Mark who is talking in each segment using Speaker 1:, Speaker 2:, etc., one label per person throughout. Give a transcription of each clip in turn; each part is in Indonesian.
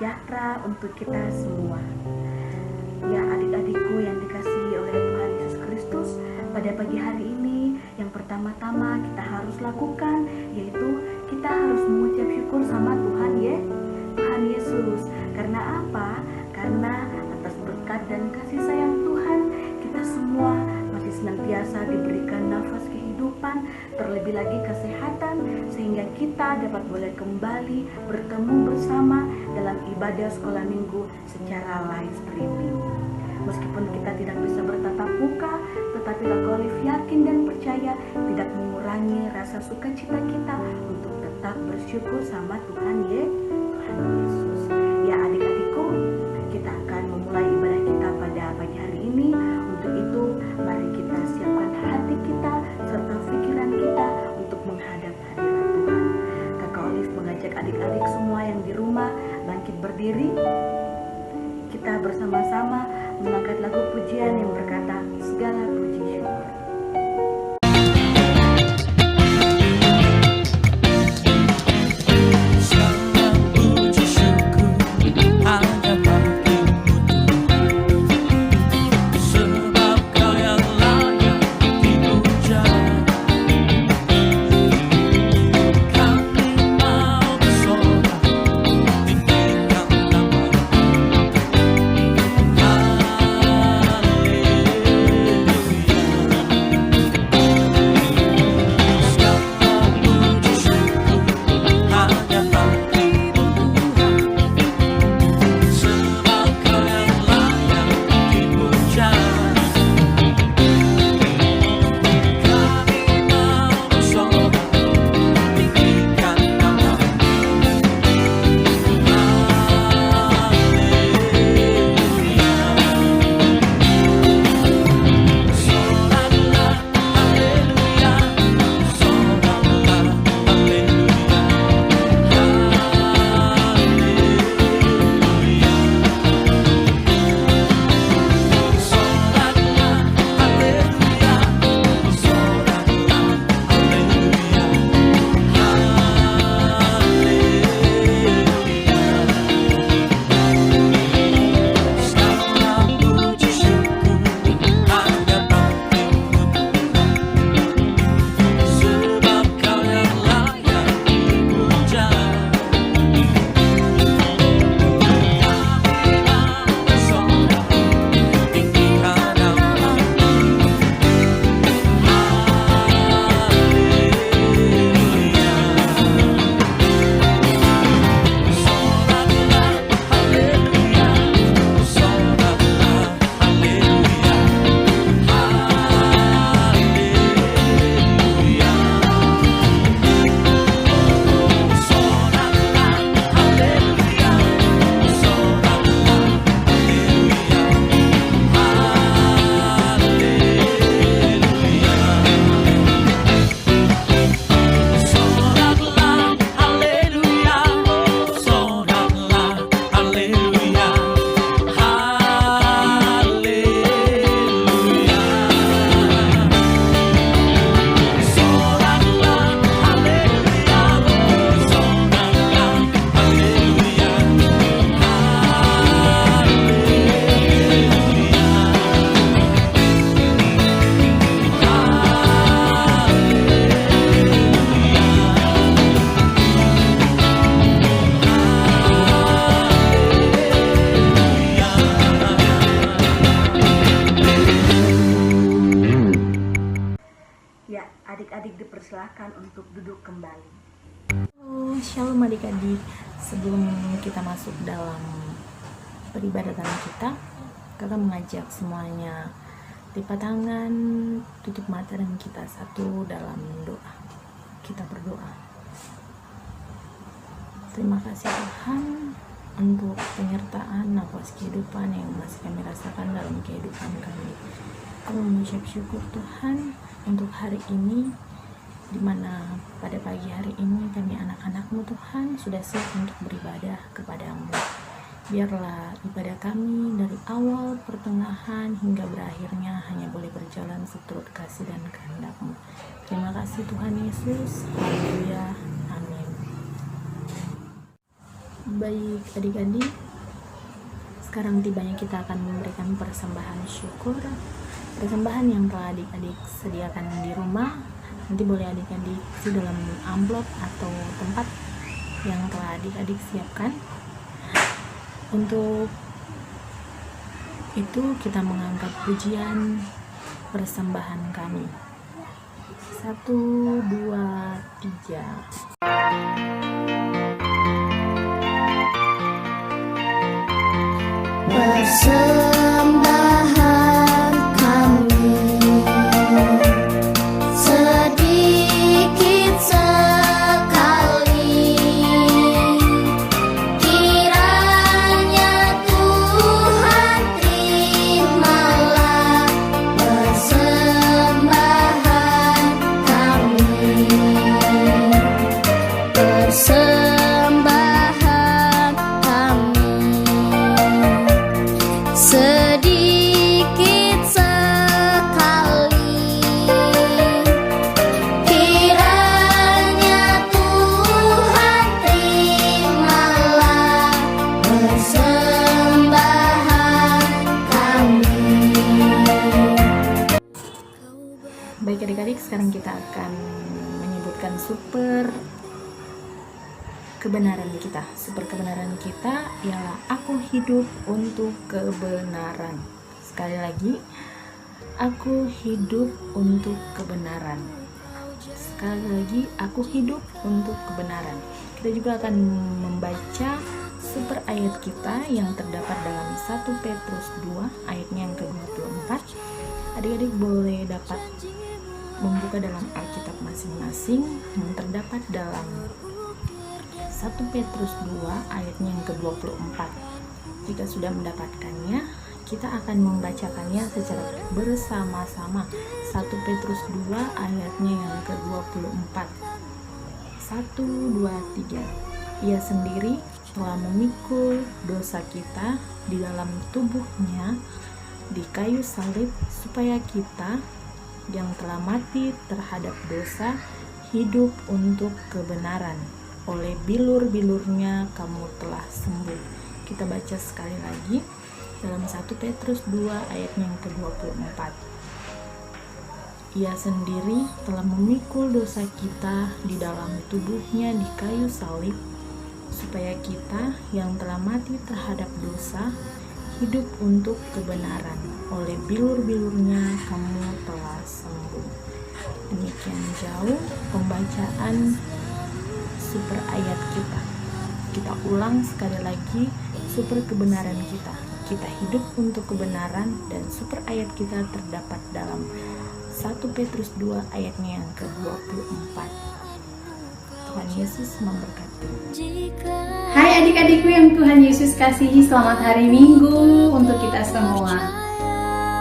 Speaker 1: sejahtera untuk kita semua. Ya adik-adikku yang dikasihi oleh Tuhan Yesus Kristus, pada pagi hari ini yang pertama-tama kita harus lakukan yaitu kita harus mengucap syukur sama Tuhan Yesus. Karena apa? Karena atas berkat dan kasih sayang Tuhan, kita semua masih senantiasa diberikan nafas kehidupan, terlebih lagi kesehatan, sehingga kita dapat boleh kembali bertemu bersama dalam ibadah sekolah minggu secara live streaming. Meskipun kita tidak bisa bertatap muka, tetapi Lakolif yakin dan percaya tidak mengurangi rasa sukacita kita untuk tetap bersyukur sama Tuhan Yesus. Ya adik-adikku, kita akan memulai ibadah kita pada pagi hari ini. Untuk itu, mari kita siapkan hati kita serta pikiran kita untuk menghadap hadirat Tuhan. Kakak Olive mengajak adik-adik semua yang di rumah bangkit berdiri. Kita bersama-sama mengangkat lagu pujian yang berkata, segala puji syukur. Adik-adik dipersilahkan untuk duduk kembali.
Speaker 2: Shalom adik-adik, sebelum kita masuk dalam peribadatan kita mengajak semuanya lipat tangan, tutup mata, dan kita satu dalam doa. Kita berdoa. Terima kasih Tuhan untuk penyertaan nafas kehidupan yang masih kami rasakan dalam kehidupan kami. Kami mengucap syukur Tuhan untuk hari ini, di mana pada pagi hari ini kami anak-anak-Mu Tuhan sudah siap untuk beribadah kepada-Mu. Biarlah ibadah kami dari awal, pertengahan, hingga berakhirnya hanya boleh berjalan seturut kasih dan kehendak-Mu. Terima kasih Tuhan Yesus. Haleluya. Amin. Baik adik-adik, sekarang tibanya kita akan memberikan persembahan syukur. Persembahan yang telah adik-adik sediakan di rumah, nanti boleh adik-adik isi dalam amplop atau tempat yang telah adik-adik siapkan. Untuk itu kita mengangkat pujian persembahan kami. 1, 2, 3.
Speaker 3: Persembahan kami sedikit sekali, kiranya Tuhan terimalah persembahan kami. Persembahan kami sedikit sekali, kiranya Tuhan terimalah persembahan kami.
Speaker 2: Baik adik-adik, sekarang kita akan menyebutkan super kebenaran kita. Super kebenaran kita ialah aku hidup untuk kebenaran. Sekali lagi, aku hidup untuk kebenaran. Sekali lagi, aku hidup untuk kebenaran. Kita juga akan membaca super ayat kita yang terdapat dalam 1 Petrus 2 ayatnya yang ke-24. Adik-adik boleh dapat membuka dalam Alkitab masing-masing yang terdapat dalam 1 Petrus 2 ayatnya yang ke-24. Jika sudah mendapatkannya, kita akan membacakannya secara bersama-sama. 1 Petrus 2 ayatnya yang ke-24. 1, 2, 3. Ia sendiri telah memikul dosa kita di dalam tubuhnya di kayu salib, supaya kita yang telah mati terhadap dosa hidup untuk kebenaran. Oleh bilur-bilurnya kamu telah sembuh. Kita baca sekali lagi dalam 1 Petrus 2 ayatnya yang ke-24. Ia sendiri telah memikul dosa kita di dalam tubuhnya di kayu salib, supaya kita yang telah mati terhadap dosa hidup untuk kebenaran. Oleh bilur-bilurnya kamu telah sembuh. Demikian jauh pembacaan super ayat kita. Kita ulang sekali lagi super kebenaran kita. Kita hidup untuk kebenaran, dan super ayat kita terdapat dalam 1 Petrus 2 ayatnya yang ke-24. Tuhan Yesus memberkati.
Speaker 4: Hai adik-adikku yang Tuhan Yesus kasihi, selamat hari Minggu untuk kita semua.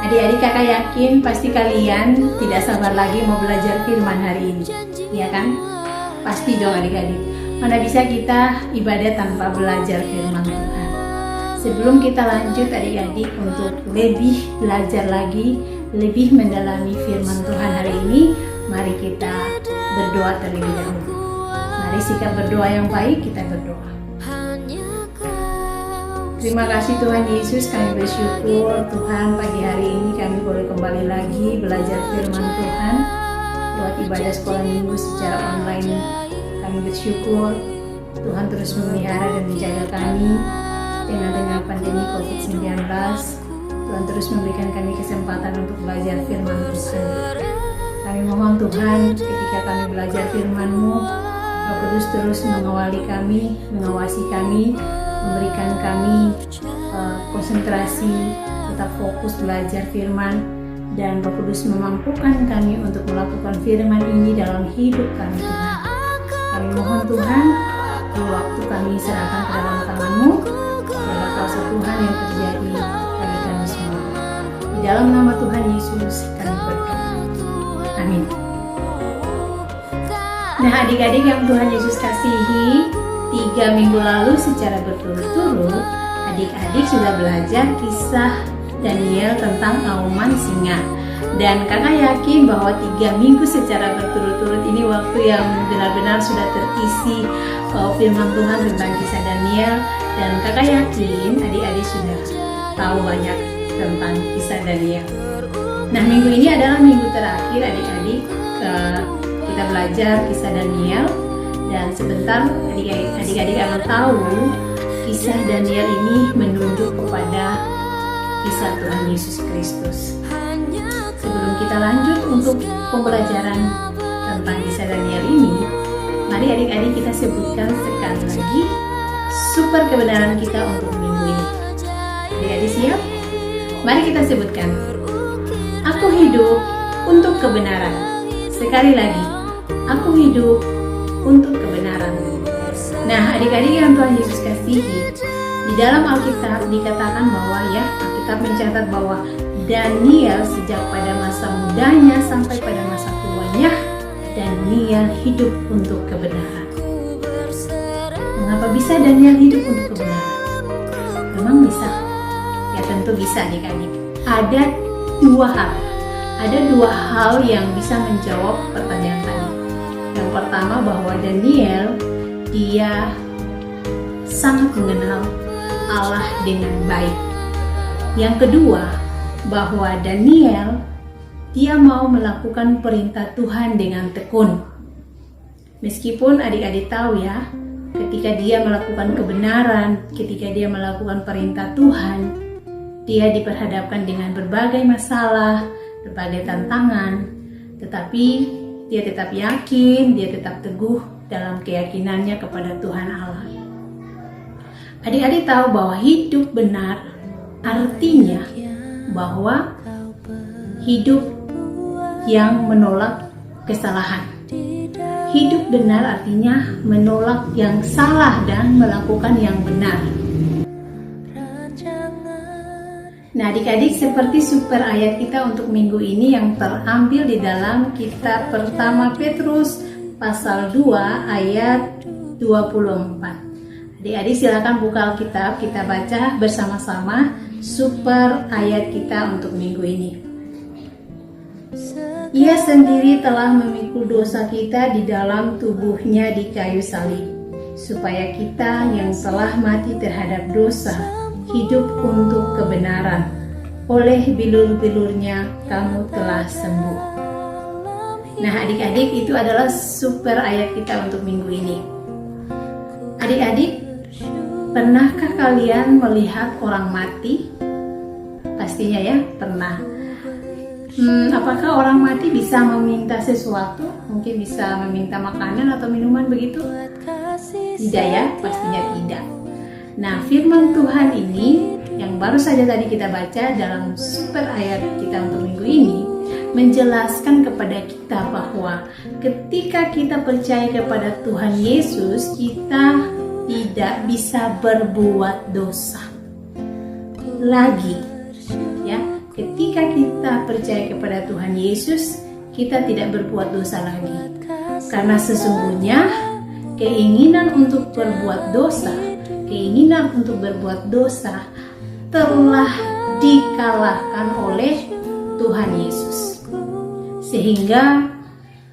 Speaker 4: Adik-adik, kakak yakin pasti kalian tidak sabar lagi mau belajar firman hari ini, ya kan? Pasti dong adik-adik. Mana bisa kita ibadah tanpa belajar firman Tuhan. Sebelum kita lanjut adik-adik untuk lebih belajar lagi, lebih mendalami firman Tuhan hari ini, mari kita berdoa terlebih dahulu. Mari sikap berdoa yang baik, kita berdoa. Terima kasih Tuhan Yesus, kami bersyukur Tuhan pagi hari ini kami boleh kembali lagi belajar firman Tuhan lewat ibadah sekolah minggu secara online. Kami bersyukur Tuhan terus memelihara dan menjaga kami dengan pandemi COVID-19. Tuhan terus memberikan kami kesempatan untuk belajar firman Tuhan. Kami mohon Tuhan, ketika kami belajar firman-Mu, Roh Kudus terus mengawali kami, mengawasi kami, memberikan kami konsentrasi, tetap fokus belajar firman, dan Roh Kudus memampukan kami untuk melakukan firman ini dalam hidup kami Tuhan. Kami mohon Tuhan, di waktu kami serahkan ke dalam tangan-Mu, biarlah kuasa Tuhan yang terjadi bagi kami semua. Di dalam nama Tuhan Yesus kami berdoa. Amin. Nah adik-adik yang Tuhan Yesus kasihi, 3 minggu lalu secara berturut-turut adik-adik sudah belajar kisah Daniel tentang auman singa. Dan kakak yakin bahwa 3 minggu secara berturut-turut ini waktu yang benar-benar sudah terisi firman Tuhan tentang kisah Daniel. Dan kakak yakin adik-adik sudah tahu banyak tentang kisah Daniel. Nah, minggu ini adalah minggu terakhir adik-adik kita belajar kisah Daniel. Dan sebentar adik-adik akan tahu kisah Daniel ini menunjuk kepada kisah Tuhan Yesus Kristus. Sebelum kita lanjut untuk pembelajaran tentang kisah Daniel ini, mari adik-adik kita sebutkan sekali lagi super kebenaran kita untuk minggu ini. Adik-adik siap? Mari kita sebutkan. Aku hidup untuk kebenaran. Sekali lagi, aku hidup untuk kebenaran. Nah, adik-adik yang Tuhan Yesus kasihi, di dalam Alkitab dikatakan bahwa Alkitab mencatat bahwa Daniel sejak pada masa mudanya sampai pada masa tuanya, Daniel hidup untuk kebenaran. Mengapa bisa Daniel hidup untuk kebenaran? Memang bisa? Ya tentu bisa adik-adik. Ada 2 hal yang bisa menjawab pertanyaan tadi. Yang pertama bahwa Daniel dia sangat mengenal Allah dengan baik. Yang kedua, bahwa Daniel dia mau melakukan perintah Tuhan dengan tekun. Meskipun adik-adik tahu ya, ketika dia melakukan kebenaran, ketika dia melakukan perintah Tuhan, dia diperhadapkan dengan berbagai masalah, berbagai tantangan, tetapi dia tetap yakin, dia tetap teguh dalam keyakinannya kepada Tuhan Allah. Adik-adik tahu bahwa hidup benar artinya bahwa hidup yang menolak kesalahan. Hidup benar artinya menolak yang salah dan melakukan yang benar. Nah, adik-adik, seperti super ayat kita untuk minggu ini yang terambil di dalam kitab pertama Petrus pasal 2 ayat 24. Adik-adik silakan buka Alkitab, kita baca bersama-sama super ayat kita untuk minggu ini. Ia sendiri telah memikul dosa kita di dalam tubuhnya di kayu salib, supaya kita yang telah mati terhadap dosa hidup untuk kebenaran. Oleh bilur-bilurnya kamu telah sembuh. Nah, adik-adik, itu adalah super ayat kita untuk minggu ini. Adik-adik, pernahkah kalian melihat orang mati? Pastinya ya, pernah. Apakah orang mati bisa meminta sesuatu? Mungkin bisa meminta makanan atau minuman begitu? Tidak ya, pastinya tidak. Nah, firman Tuhan ini yang baru saja tadi kita baca dalam super ayat kita untuk minggu ini menjelaskan kepada kita bahwa ketika kita percaya kepada Tuhan Yesus, kita tidak bisa berbuat dosa lagi. Ya, ketika kita percaya kepada Tuhan Yesus, kita tidak berbuat dosa lagi. Karena sesungguhnya keinginan untuk berbuat dosa telah dikalahkan oleh Tuhan Yesus. Sehingga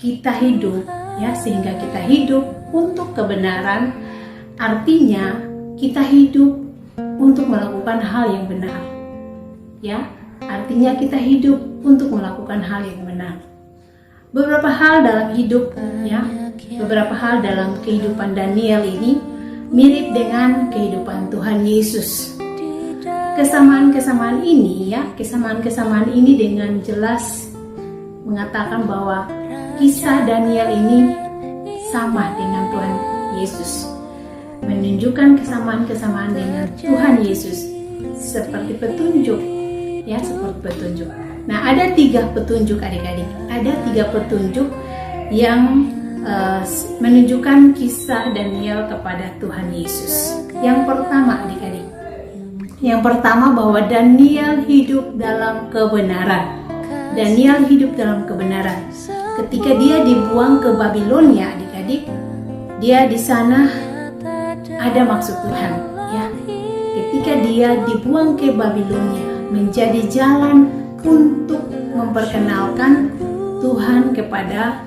Speaker 4: kita hidup untuk kebenaran, artinya kita hidup untuk melakukan hal yang benar. Ya, artinya kita hidup untuk melakukan hal yang benar. Beberapa hal dalam hidup, beberapa hal dalam kehidupan Daniel ini mirip dengan kehidupan Tuhan Yesus. Kesamaan-kesamaan ini dengan jelas mengatakan bahwa kisah Daniel ini sama dengan Tuhan Yesus, menunjukkan kesamaan-kesamaan dengan Tuhan Yesus seperti petunjuk. Nah, ada 3 petunjuk adik-adik. Ada 3 petunjuk yang menunjukkan kisah Daniel kepada Tuhan Yesus. Yang pertama adik-adik, bahwa Daniel hidup dalam kebenaran. Ketika dia dibuang ke Babilonia, adik-adik, dia di sana ada maksud Tuhan. Ya, ketika dia dibuang ke Babilonia, menjadi jalan untuk memperkenalkan Tuhan kepada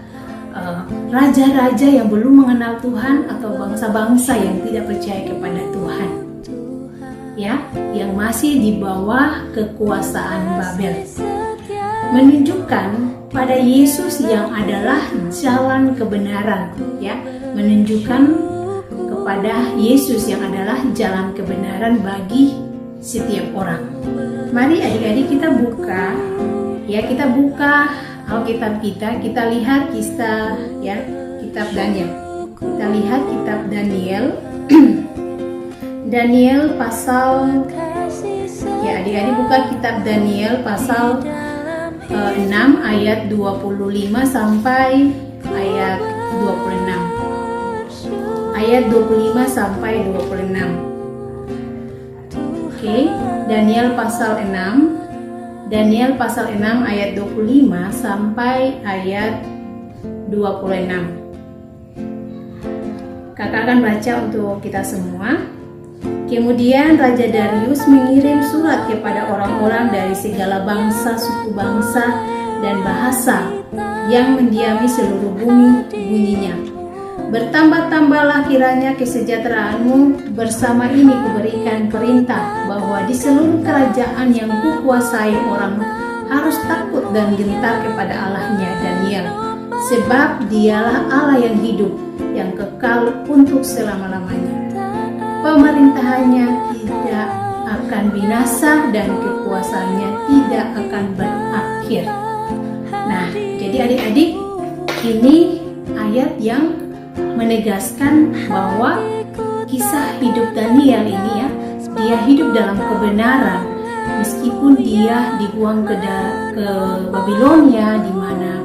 Speaker 4: raja-raja yang belum mengenal Tuhan atau bangsa-bangsa yang tidak percaya kepada Tuhan, ya, yang masih di bawah kekuasaan Babel, menunjukkan pada Yesus yang adalah jalan kebenaran, ya, menunjukkan kepada Yesus yang adalah jalan kebenaran bagi setiap orang. Mari adik-adik kita buka Alkitab kita lihat kisah, ya, kitab Daniel. Kita lihat kitab Daniel. Daniel pasal, ya, adik-adik buka kitab Daniel pasal 6 ayat 25 sampai ayat 26. Ayat 25 sampai 26. Oke, Daniel pasal 6. Daniel pasal 6 ayat 25 sampai ayat 26. Kakak akan baca untuk kita semua. Kemudian Raja Darius mengirim surat kepada orang-orang dari segala bangsa, suku bangsa, dan bahasa yang mendiami seluruh bumi, bunyinya. Bertambah-tambahlah kiranya kesejahteraanmu, bersama ini kuberikan perintah bahwa di seluruh kerajaan yang kukuasai orang harus takut dan gentar kepada Allahnya Daniel, sebab dialah Allah yang hidup, yang kekal untuk selama-lamanya. Pemerintahannya tidak akan binasa dan kekuasaannya tidak akan berakhir. Nah, jadi adik-adik, ini ayat yang menegaskan bahwa kisah hidup Daniel ini, ya, dia hidup dalam kebenaran meskipun dia dibuang ke Babilonia, di mana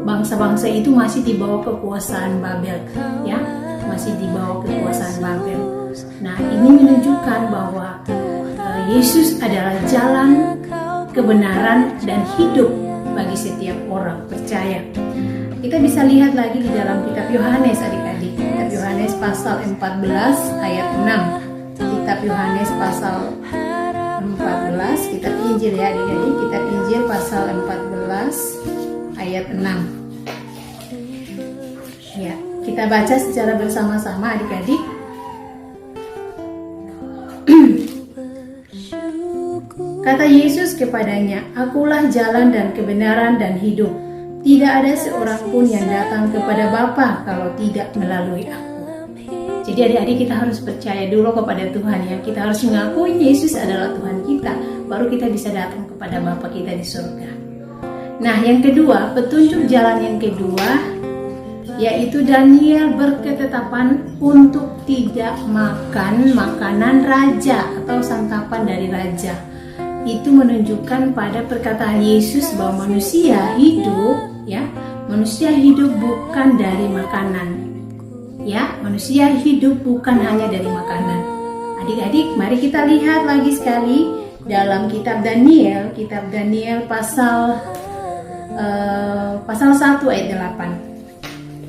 Speaker 4: bangsa-bangsa itu masih di bawah kekuasaan Babel, ya, masih di bawah kekuasaan Babel. Nah, ini menunjukkan bahwa Yesus adalah jalan kebenaran dan hidup bagi setiap orang percaya. Kita bisa lihat lagi di dalam kitab Yohanes, adik-adik. Kitab Yohanes pasal 14 ayat 6. Kitab Yohanes pasal 14, kitab Injil, ya adik-adik. Kitab Injil pasal 14 ayat 6. Ya, kita baca secara bersama-sama adik-adik. Kata Yesus kepadanya, "Akulah jalan dan kebenaran dan hidup. Tidak ada seorang pun yang datang kepada Bapa kalau tidak melalui aku." Jadi adik-adik, kita harus percaya dulu kepada Tuhan, ya. Kita harus mengakui Yesus adalah Tuhan kita, baru kita bisa datang kepada Bapa kita di surga. Nah, yang kedua, petunjuk jalan yang kedua, yaitu Daniel berketetapan untuk tidak makan makanan raja atau santapan dari raja. Itu menunjukkan pada perkataan Yesus bahwa manusia hidup, ya, manusia hidup bukan dari makanan, ya, manusia hidup bukan hanya dari makanan. Adik-adik, mari kita lihat lagi sekali dalam kitab Daniel pasal 1 ayat 8.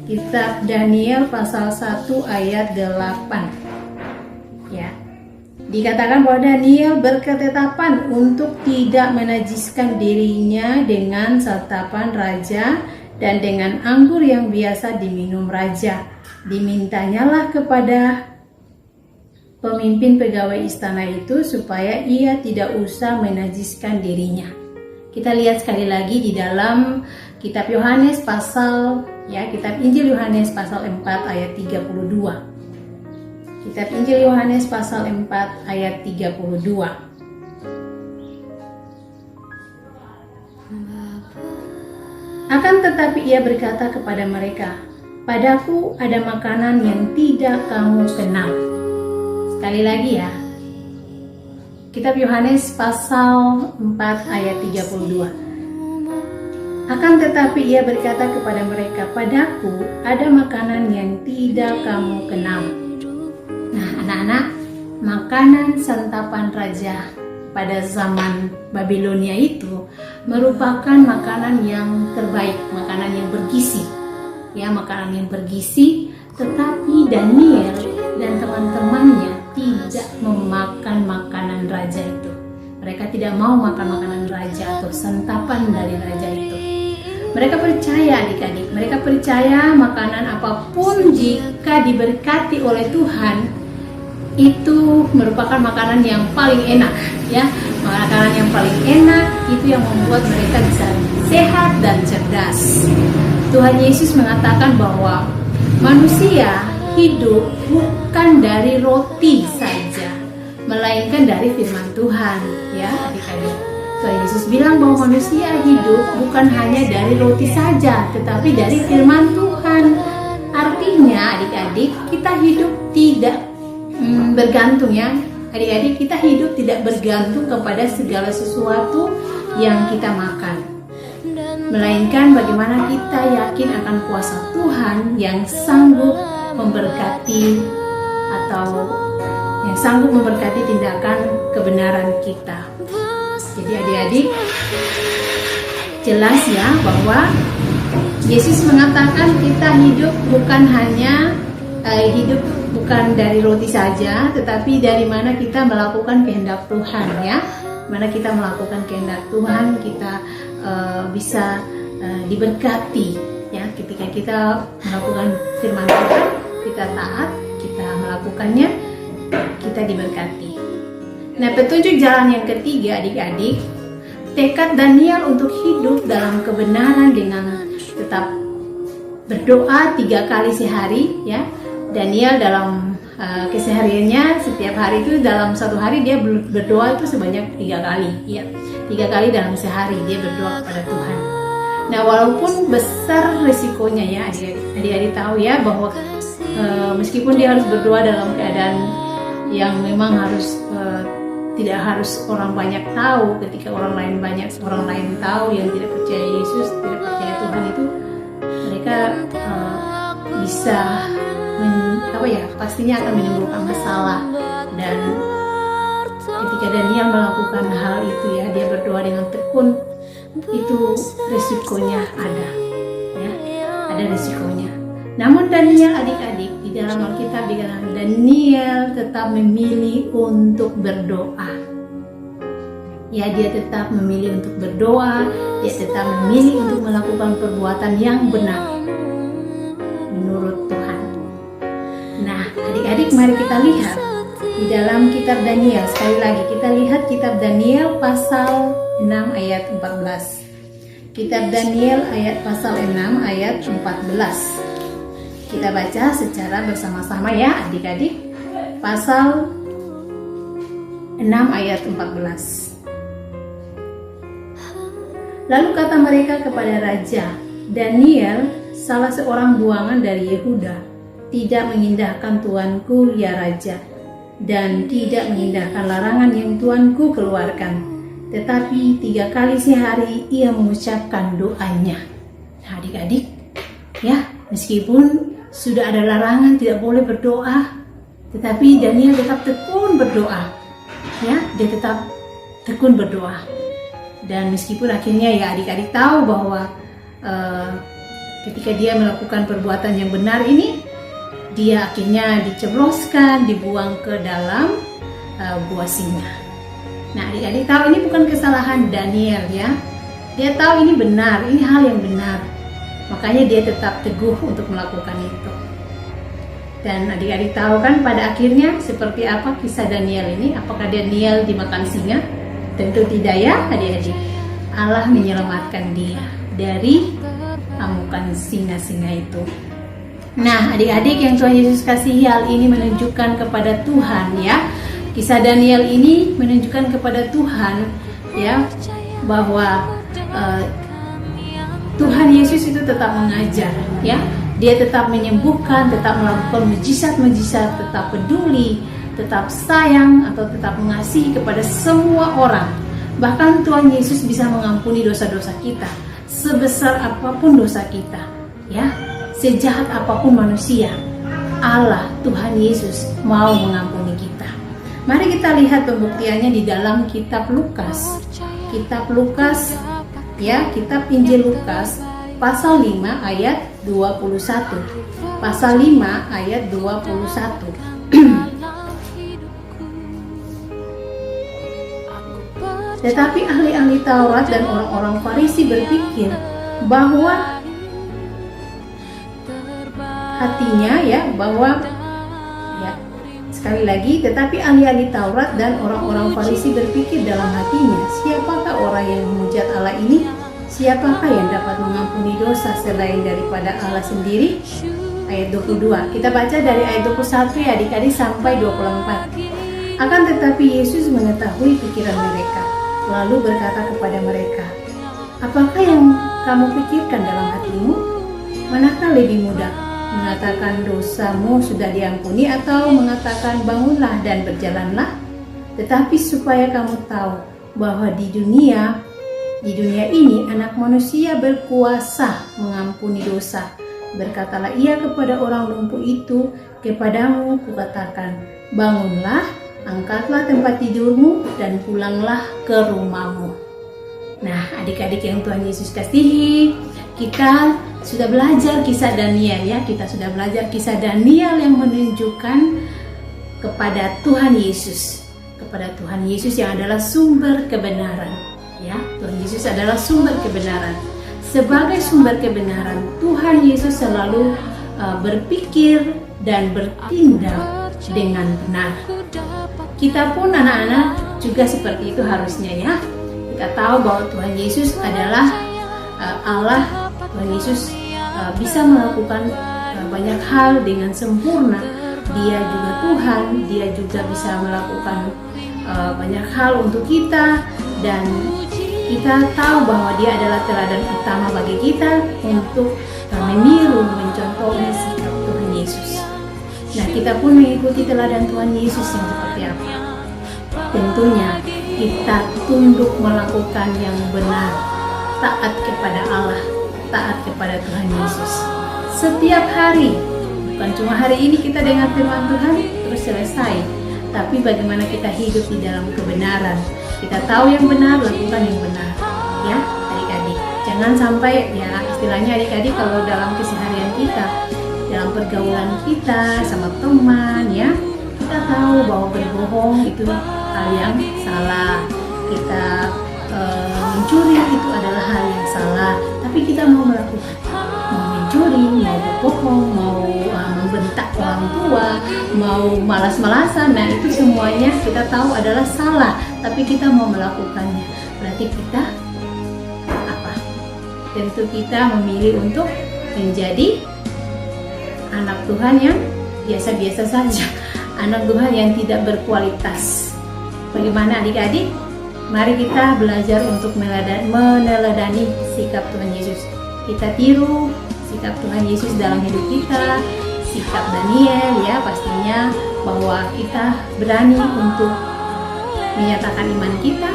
Speaker 4: Kitab Daniel pasal 1 ayat 8, ya. Dikatakan bahwa Daniel berketetapan untuk tidak menajiskan dirinya dengan santapan raja dan dengan anggur yang biasa diminum raja. Dimintanyalah kepada pemimpin pegawai istana itu supaya ia tidak usah menajiskan dirinya. Kita lihat sekali lagi di dalam kitab Yohanes pasal, ya, kitab Injil Yohanes pasal 4 ayat 32. Kitab Injil Yohanes pasal 4 ayat 32. Akan tetapi ia berkata kepada mereka, "Padaku ada makanan yang tidak kamu kenal." Sekali lagi, ya. Kitab Yohanes pasal 4 ayat 32. Akan tetapi ia berkata kepada mereka, "Padaku ada makanan yang tidak kamu kenal." Nah, anak-anak, makanan santapan raja pada zaman Babilonia itu merupakan makanan yang terbaik, makanan yang bergizi, ya, makanan yang bergizi. Tetapi Daniel dan teman-temannya tidak memakan makanan raja itu. Mereka tidak mau makan makanan raja atau santapan dari raja itu. Mereka percaya adik-adik, mereka percaya makanan apapun jika diberkati oleh Tuhan itu merupakan makanan yang paling enak, ya. Makanan yang paling enak itu yang membuat mereka bisa sehat dan cerdas. Tuhan Yesus mengatakan bahwa manusia hidup bukan dari roti saja, melainkan dari firman Tuhan, ya adik-adik. Tuhan Yesus bilang bahwa manusia hidup bukan hanya dari roti saja, tetapi dari firman Tuhan. Artinya adik-adik, kita hidup tidak bergantung, ya adik-adik, kita hidup tidak bergantung kepada segala sesuatu yang kita makan, melainkan bagaimana kita yakin akan kuasa Tuhan yang sanggup memberkati atau yang sanggup memberkati tindakan kebenaran kita. Jadi adik-adik, jelas ya bahwa Yesus mengatakan kita hidup bukan hanya bukan dari roti saja, tetapi dari mana kita melakukan kehendak Tuhan, ya. Mana kita melakukan kehendak Tuhan, kita bisa diberkati, ya. Ketika kita melakukan firman Tuhan, kita taat, kita melakukannya, kita diberkati. Nah, petunjuk jalan yang ketiga adik-adik, tekad Daniel untuk hidup dalam kebenaran dengan tetap berdoa 3 kali sehari, ya. Daniel dalam kesehariannya setiap hari itu dalam satu hari dia berdoa itu sebanyak 3 kali, ya. 3 kali dalam sehari dia berdoa kepada Tuhan. Nah, walaupun besar resikonya, ya adik-adik tahu ya bahwa meskipun dia harus berdoa dalam keadaan yang memang harus tidak harus orang banyak tahu, ketika orang lain tahu yang tidak percaya Yesus, tidak percaya Tuhan itu, mereka bisa pastinya akan menimbulkan masalah. Dan ketika Daniel melakukan hal itu, ya, dia berdoa dengan tekun, itu risikonya ada, ya, ada risikonya. Namun Daniel adik-adik, di dalam Alkitab dikatakan Daniel tetap memilih untuk berdoa. Ya, dia tetap memilih untuk berdoa, dia tetap memilih untuk melakukan perbuatan yang benar menurut Tuhan. Nah, adik-adik, mari kita lihat di dalam kitab Daniel. Sekali lagi kita lihat kitab Daniel pasal 6 ayat 14. Kitab Daniel pasal 6 ayat 14. Kita baca secara bersama-sama, ya adik-adik. Pasal 6 ayat 14. Lalu kata mereka kepada raja, Daniel, salah seorang buangan dari Yehuda, tidak mengindahkan tuanku ya raja, dan tidak mengindahkan larangan yang tuanku keluarkan, tetapi 3 kali sehari ia mengucapkan doanya. Nah, adik-adik, ya, meskipun sudah ada larangan tidak boleh berdoa, tetapi Daniel tetap tekun berdoa, ya, dia tetap tekun berdoa. Dan meskipun akhirnya, ya adik-adik tahu bahwa ketika dia melakukan perbuatan yang benar ini, dia akhirnya dicebloskan, dibuang ke dalam gua singa. Nah, adik-adik tahu ini bukan kesalahan Daniel, ya. Dia tahu ini benar, ini hal yang benar. Makanya dia tetap teguh untuk melakukan itu. Dan adik-adik tahu kan pada akhirnya seperti apa kisah Daniel ini? Apakah Daniel dimakan singa? Tentu tidak, ya adik-adik. Allah menyelamatkan dia dari amukan singa-singa itu. Nah, adik-adik yang Tuhan Yesus kasihi, hal ini menunjukkan kepada Tuhan, ya. Kisah Daniel ini menunjukkan kepada Tuhan, ya, bahwa Tuhan Yesus itu tetap mengajar, ya. Dia tetap menyembuhkan, tetap melakukan mujizat-mujizat, tetap peduli, tetap sayang atau tetap mengasihi kepada semua orang. Bahkan Tuhan Yesus bisa mengampuni dosa-dosa kita, sebesar apapun dosa kita, ya. Sejahat apapun manusia, Allah, Tuhan Yesus mau mengampuni kita. Mari kita lihat pembuktiannya di dalam kitab Lukas. Kitab Lukas, ya, kitab Injil Lukas pasal 5 ayat 21. Pasal 5 ayat 21. Tetapi ahli-ahli Taurat dan orang-orang Farisi berpikir bahwa hatinya sekali lagi, tetapi ahli-ahli Taurat dan orang-orang Farisi berpikir dalam hatinya, siapakah orang yang menghujat Allah ini? Siapakah yang dapat mengampuni dosa selain daripada Allah sendiri? Ayat 22. Kita baca dari ayat 21 ya adik-adik sampai 24. Akan tetapi Yesus mengetahui pikiran mereka, lalu berkata kepada mereka, apakah yang kamu pikirkan dalam hatimu? Manakah lebih mudah, mengatakan dosamu sudah diampuni atau mengatakan bangunlah dan berjalanlah? Tetapi supaya kamu tahu bahwa di dunia ini anak manusia berkuasa mengampuni dosa. Berkatalah ia kepada orang lumpuh itu, kepadamu kukatakan, bangunlah, angkatlah tempat tidurmu dan pulanglah ke rumahmu. Nah, adik-adik yang Tuhan Yesus kasihi, kita sudah belajar kisah Daniel ya. Kita sudah belajar kisah Daniel yang menunjukkan kepada Tuhan Yesus, kepada Tuhan Yesus yang adalah sumber kebenaran. Ya, Tuhan Yesus adalah sumber kebenaran. Sebagai sumber kebenaran, Tuhan Yesus selalu berpikir dan bertindak dengan benar. Kita pun anak-anak juga seperti itu harusnya ya. Kita tahu bahwa Tuhan Yesus adalah Allah. Tuhan Yesus bisa melakukan banyak hal dengan sempurna. Dia juga Tuhan, dia juga bisa melakukan banyak hal untuk kita, dan kita tahu bahwa dia adalah teladan utama bagi kita untuk meniru, mencontohi sikap Tuhan Yesus. Nah, kita pun mengikuti teladan Tuhan Yesus yang seperti apa? Tentunya kita tunduk melakukan yang benar, taat kepada Allah, taat kepada Tuhan Yesus. Setiap hari, bukan cuma hari ini kita dengar firman Tuhan terus selesai, tapi bagaimana kita hidup di dalam kebenaran. Kita tahu yang benar, lakukan yang benar. Ya, adik-adik. Jangan sampai ya istilahnya adik-adik kalau dalam keseharian kita, dalam pergaulan kita sama teman ya, kita tahu bahwa berbohong itu hal yang salah. Kita mencuri itu adalah hal yang salah, tapi kita mau melakukan, mau mencuri, mau berbohong, mau membentak orang tua, mau malas-malasan, nah itu semuanya kita tahu adalah salah, tapi kita mau melakukannya. Berarti kita apa? Tentu kita memilih untuk menjadi anak Tuhan yang biasa-biasa saja, anak Tuhan yang tidak berkualitas. Bagaimana adik-adik? Mari kita belajar untuk meneladani sikap Tuhan Yesus. Kita tiru sikap Tuhan Yesus dalam hidup kita, sikap Daniel ya pastinya, bahwa kita berani untuk menyatakan iman kita,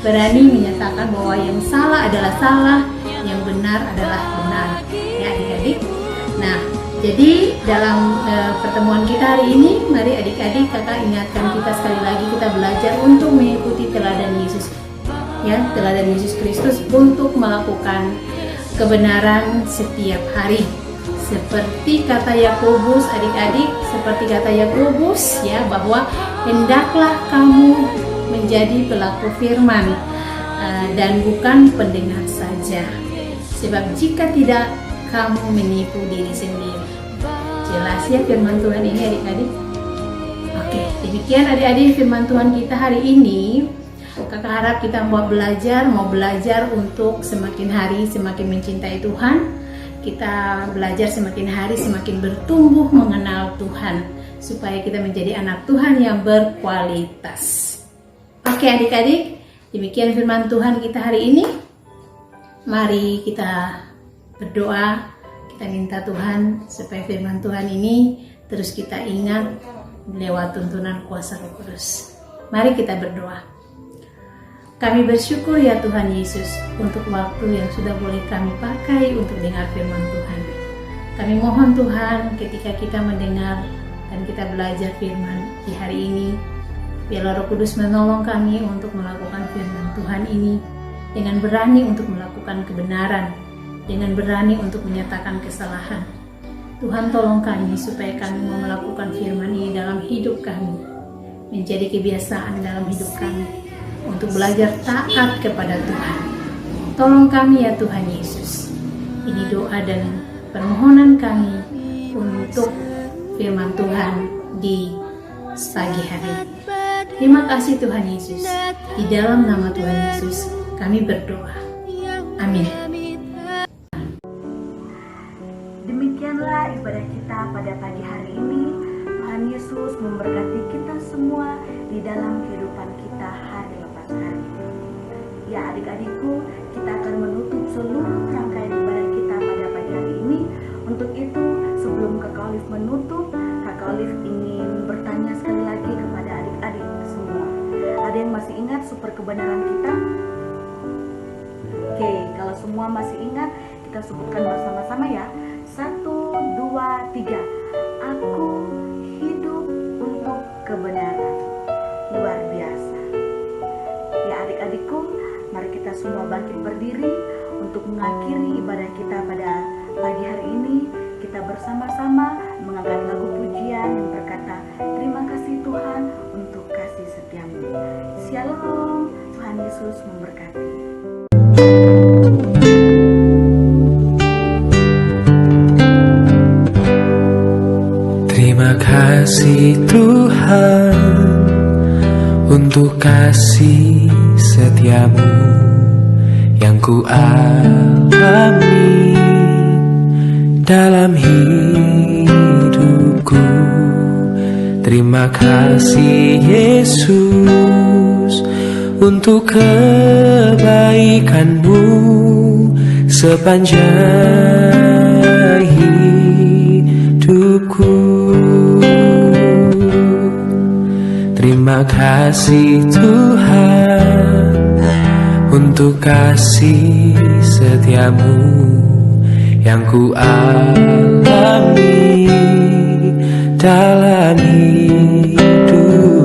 Speaker 4: berani menyatakan bahwa yang salah adalah salah, yang benar adalah benar. Ya adik-adik. Nah, jadi dalam pertemuan kita hari ini, mari adik-adik kakak ingatkan kita sekali lagi, kita belajar untuk mengikuti teladan Yesus. Ya, teladan Yesus Kristus untuk melakukan kebenaran setiap hari. Seperti kata Yakobus adik-adik, seperti kata Yakobus ya, bahwa hendaklah kamu menjadi pelaku firman dan bukan pendengar saja. Sebab jika tidak, kamu menipu diri sendiri. Jelas ya firman Tuhan ini adik-adik? Oke, demikian adik-adik firman Tuhan kita hari ini. Kakak harap kita mau belajar untuk semakin hari semakin mencintai Tuhan. Kita belajar semakin hari semakin bertumbuh mengenal Tuhan, supaya kita menjadi anak Tuhan yang berkualitas. Oke adik-adik, demikian firman Tuhan kita hari ini. Mari kita berdoa, kita minta Tuhan supaya firman Tuhan ini terus kita ingat lewat tuntunan kuasa Roh Kudus. Mari kita berdoa. Kami bersyukur ya Tuhan Yesus untuk waktu yang sudah boleh kami pakai untuk dengar firman Tuhan. Kami mohon Tuhan ketika kita mendengar dan kita belajar firman di hari ini, biarlah Roh Kudus menolong kami untuk melakukan firman Tuhan ini dengan berani untuk melakukan kebenaran, dengan berani untuk menyatakan kesalahan. Tuhan tolong kami supaya kami mau melakukan firman ini dalam hidup kami, menjadi kebiasaan dalam hidup kami. untuk belajar taat kepada Tuhan. Tolong kami ya Tuhan Yesus. Ini doa dan permohonan kami untuk firman Tuhan di pagi hari. Terima kasih Tuhan Yesus. Di dalam nama Tuhan Yesus kami berdoa. Amin.
Speaker 1: Demikianlah ibadah kita pada pagi hari ini. Tuhan Yesus memberkati kita semua di dalam kehidupan kita hari lepas hari. Ya adik-adikku, kita akan menutup seluruh rangkaian ibadah kita pada pagi hari ini. Untuk itu, sebelum Kakak Olive menutup, Kakak Olive ingin bertanya sekali lagi kepada adik-adik semua. Ada yang masih ingat super kebenaran kita? Oke, kalau semua masih ingat, kita sebutkan bersama-sama ya. 1, 2, 3. Aku hidup untuk kebenaran. Luar biasa. Ya adik-adikku, mari kita semua bangkit berdiri untuk mengakhiri ibadah kita pada pagi hari ini. Kita bersama-sama mengangkat lagu pujian yang berkata, terima kasih Tuhan untuk kasih setiamu. Shalom, Tuhan Yesus memberkati.
Speaker 5: Terima kasih Tuhan untuk kasih setiamu yang ku alami dalam hidupku. Terima kasih Yesus untuk kebaikanmu sepanjang hidupku. Terima kasih Tuhan untuk kasih setiamu yang ku alami dalam hidupku.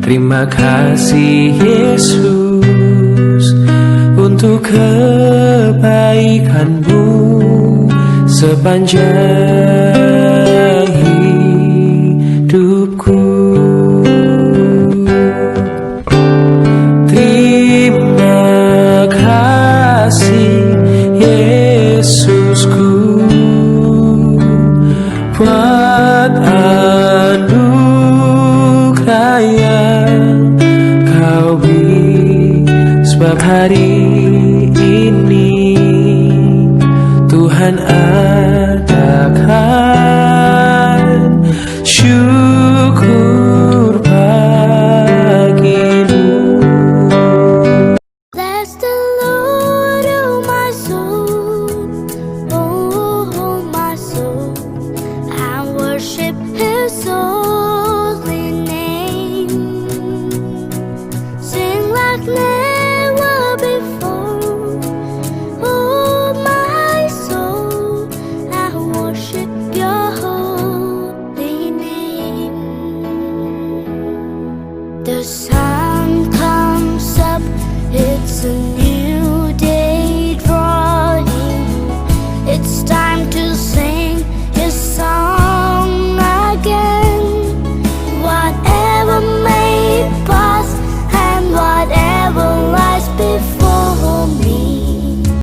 Speaker 5: Terima kasih Yesus untuk kebaikanmu sepanjang hidupku. Terima kasih Yesusku buat anugerah yang kau beri, sebab hari ini Tuhan adakan syukur.